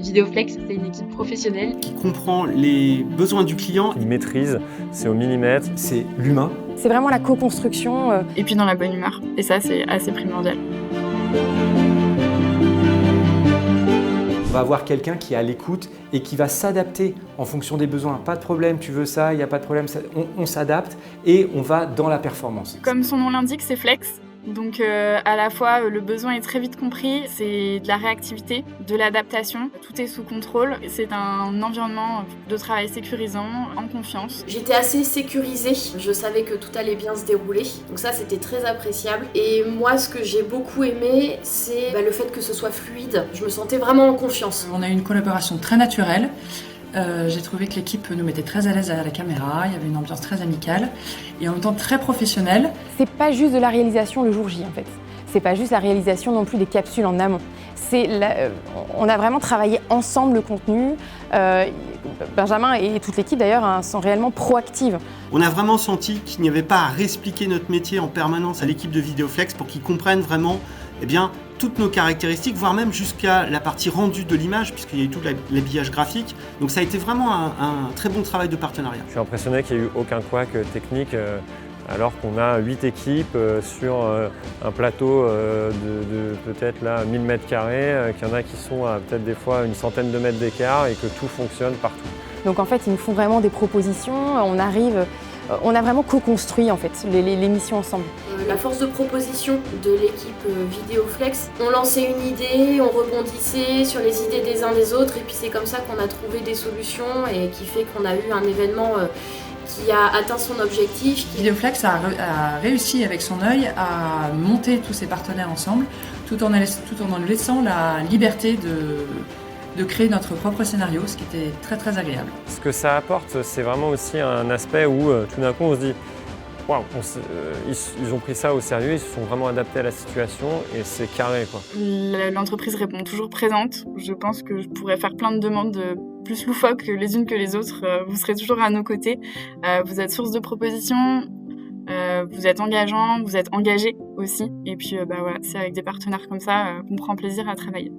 Vidéoflex, c'est une équipe professionnelle. Qui comprend les besoins du client. Il maîtrise, c'est au millimètre. C'est l'humain. C'est vraiment la co-construction. Et puis dans la bonne humeur. Et ça, c'est assez primordial. On va avoir quelqu'un qui est à l'écoute et qui va s'adapter en fonction des besoins. Pas de problème, tu veux ça, il n'y a pas de problème, on s'adapte et on va dans la performance. Comme son nom l'indique, c'est flex. Donc à la fois le besoin est très vite compris, c'est de la réactivité, de l'adaptation, tout est sous contrôle. C'est un environnement de travail sécurisant, en confiance. J'étais assez sécurisée, je savais que tout allait bien se dérouler, donc ça c'était très appréciable. Et moi ce que j'ai beaucoup aimé, c'est le fait que ce soit fluide, je me sentais vraiment en confiance. On a eu une collaboration très naturelle. J'ai trouvé que l'équipe nous mettait très à l'aise à la caméra, il y avait une ambiance très amicale et en même temps très professionnelle. C'est pas juste de la réalisation le jour J en fait. C'est pas juste la réalisation non plus des capsules en amont. On a vraiment travaillé ensemble le contenu. Benjamin et toute l'équipe d'ailleurs sont réellement proactives. On a vraiment senti qu'il n'y avait pas à réexpliquer notre métier en permanence à l'équipe de Vidéoflex pour qu'ils comprennent vraiment toutes nos caractéristiques, voire même jusqu'à la partie rendue de l'image, puisqu'il y a eu tout l'habillage graphique. Donc ça a été vraiment un très bon travail de partenariat. Je suis impressionné qu'il n'y ait eu aucun couac technique, alors qu'on a 8 équipes sur un plateau de peut-être là 1000 mètres carrés, qu'il y en a qui sont à peut-être des fois une centaine de mètres d'écart et que tout fonctionne partout. Donc en fait, ils nous font vraiment des propositions, on a vraiment co-construit en fait les missions ensemble. La force de proposition de l'équipe Vidéoflex, on lançait une idée, on rebondissait sur les idées des uns des autres et puis c'est comme ça qu'on a trouvé des solutions et qui fait qu'on a eu un événement qui a atteint son objectif. Vidéoflex a réussi avec son œil à monter tous ses partenaires ensemble tout en laissant la liberté de créer notre propre scénario, ce qui était très très agréable. Ce que ça apporte, c'est vraiment aussi un aspect où tout d'un coup on se dit waouh, ils ont pris ça au sérieux, ils se sont vraiment adaptés à la situation et c'est carré quoi. L'entreprise répond toujours présente. Je pense que je pourrais faire plein de demandes plus loufoques les unes que les autres. Vous serez toujours à nos côtés. Vous êtes source de propositions, vous êtes engageant, vous êtes engagé aussi. Et puis voilà, c'est avec des partenaires comme ça qu'on prend plaisir à travailler.